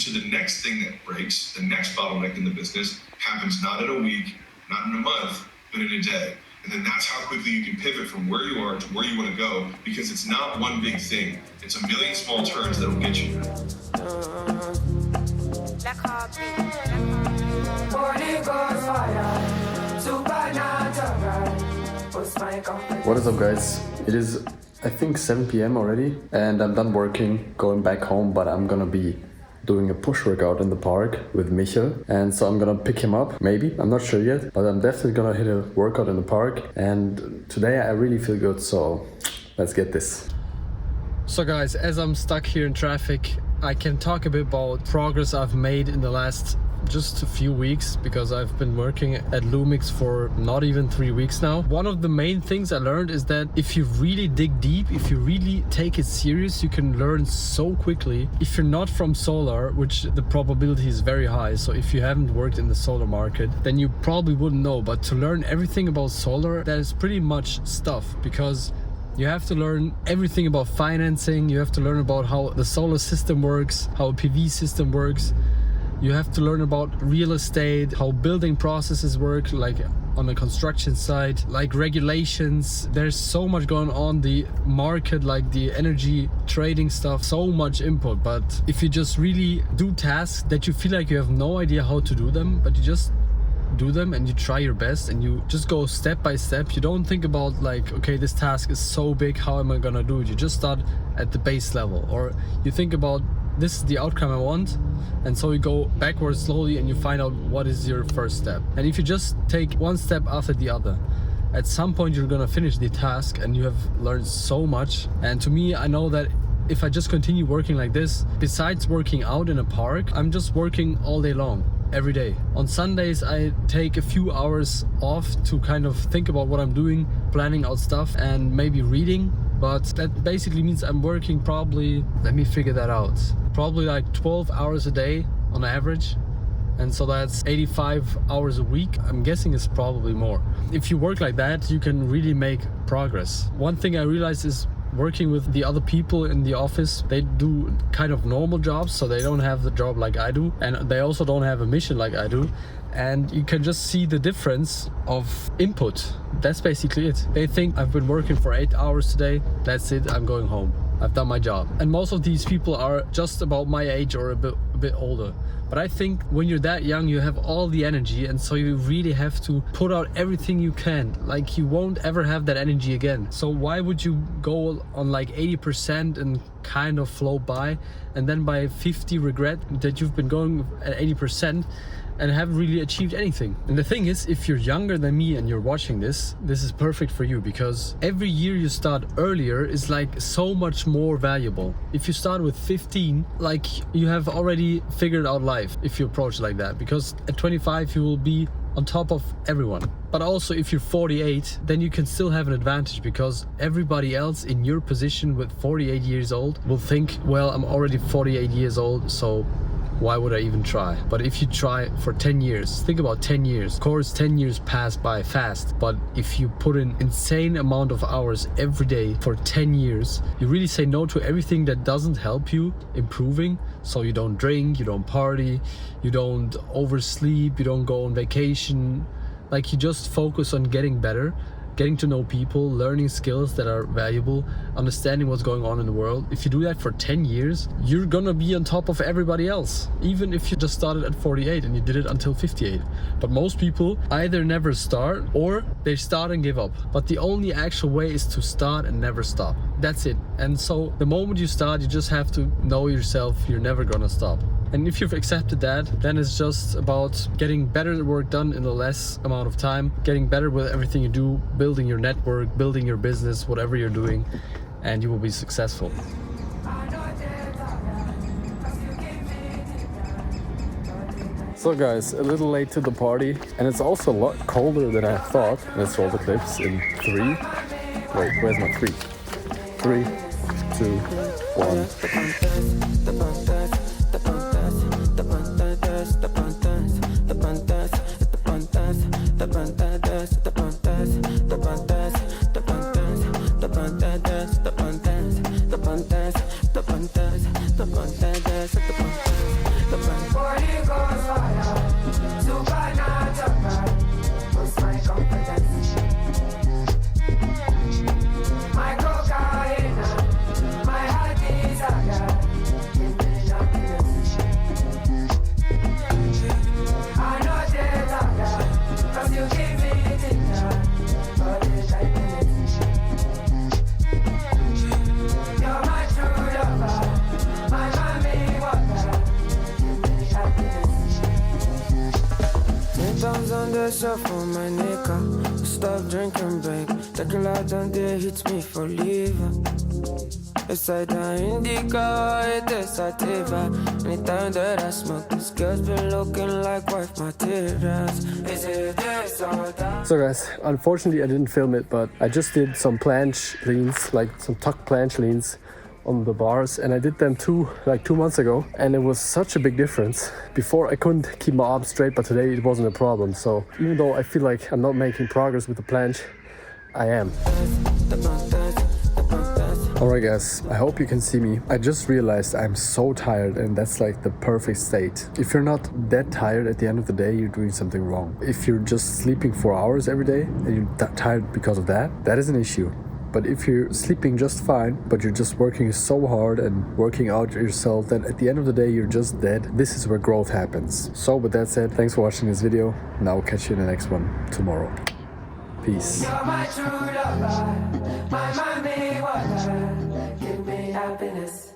to the next thing that breaks, the next bottleneck in the business happens not in a week, not in a month, but in a day. And then that's how quickly you can pivot from where you are to where you want to go, because it's not one big thing. It's a million small turns that will get you there. What is up, guys? It is, I think, 7 p.m. already, and I'm done working, going back home, but I'm gonna be doing a push workout in the park with Michael, and so I'm gonna pick him up, maybe, I'm not sure yet, but I'm definitely gonna hit a workout in the park, and today I really feel good, so let's get this. So guys, as I'm stuck here in traffic, I can talk a bit about progress I've made in the last just a few weeks, because I've been working at Lumix for not even 3 weeks now. One of the main things I learned is that if you really dig deep, if you really take it serious, you can learn so quickly. If you're not from solar, which the probability is very high, so if you haven't worked in the solar market, then you probably wouldn't know. But to learn everything about solar, that is pretty much stuff, because you have to learn everything about financing, you have to learn about how the solar system works, how a PV system works. You have to learn about real estate, how building processes work, like on the construction side, like regulations. There's so much going on, the market, like the energy trading stuff, so much input. But if you just really do tasks that you feel like you have no idea how to do them, but you just do them and you try your best and you just go step by step. You don't think about like, okay, this task is so big, how am I gonna do it? You just start at the base level, or you think about, this is the outcome I want, and so you go backwards slowly and you find out what is your first step. And if you just take one step after the other, at some point you're gonna finish the task and you have learned so much. And to me, I know that if I just continue working like this, besides working out in a park, I'm just working all day long, every day. On Sundays, I take a few hours off to kind of think about what I'm doing, planning out stuff, and maybe reading. But that basically means I'm working probably, let me figure that out, probably like 12 hours a day on average. And so that's 85 hours a week. I'm guessing it's probably more. If you work like that, you can really make progress. One thing I realized is working with the other people in the office, they do kind of normal jobs, so they don't have the job like I do, and they also don't have a mission like I do. And you can just see the difference of input. That's basically it. They think I've been working for 8 hours today, that's it, I'm going home, I've done my job. And most of these people are just about my age or a bit older. But I think when you're that young, you have all the energy, and so you really have to put out everything you can. Like, you won't ever have that energy again. So why would you go on like 80% and kind of float by, and then by 50 regret that you've been going at 80% and haven't really achieved anything? And the thing is, if you're younger than me and you're watching this, this is perfect for you, because every year you start earlier is like so much more valuable. If you start with 15, like, you have already figured out life if you approach like that, because at 25 you will be on top of everyone. But also if you're 48, then you can still have an advantage, because everybody else in your position with 48 years old will think, well, I'm already 48 years old, so why would I even try? But if you try for 10 years, think about 10 years. Of course, 10 years pass by fast, but if you put in insane amount of hours every day for 10 years, you really say no to everything that doesn't help you improving. So you don't drink, you don't party, you don't oversleep, you don't go on vacation. Like, you just focus on getting better, getting to know people, learning skills that are valuable, understanding what's going on in the world. If you do that for 10 years, you're gonna be on top of everybody else, even if you just started at 48 and you did it until 58. But most people either never start, or they start and give up. But the only actual way is to start and never stop. That's it. And so the moment you start, you just have to know yourself, you're never gonna stop. And if you've accepted that, then it's just about getting better work done in a less amount of time, getting better with everything you do, building your network, building your business, whatever you're doing, and you will be successful. So guys, a little late to the party, and it's also a lot colder than I thought. Let's roll the clips in 3. Wait, where's my 3? 3, 2, 1. chocolate and they hits me for liver. It's like the indica, it is sativa. Anytime that I smoke, this girl's been looking like wife materials. Is it this or that? So guys, unfortunately I didn't film it, but I just did some planche leans, like some tuck planche leans on the bars, and I did them 2 months ago, and it was such a big difference. Before I couldn't keep my arms straight, but today it wasn't a problem. So even though I feel like I'm not making progress with the planche, I am. Alright guys, I hope you can see me. I just realized I'm so tired, and that's like the perfect state. If you're not that tired at the end of the day, you're doing something wrong. If you're just sleeping 4 hours every day and you're tired because of that, that is an issue. But if you're sleeping just fine, but you're just working so hard and working out yourself, then at the end of the day, you're just dead. This is where growth happens. So with that said, thanks for watching this video. And I'll catch you in the next one tomorrow. Peace. You're my true lover, my mommy water, give me happiness.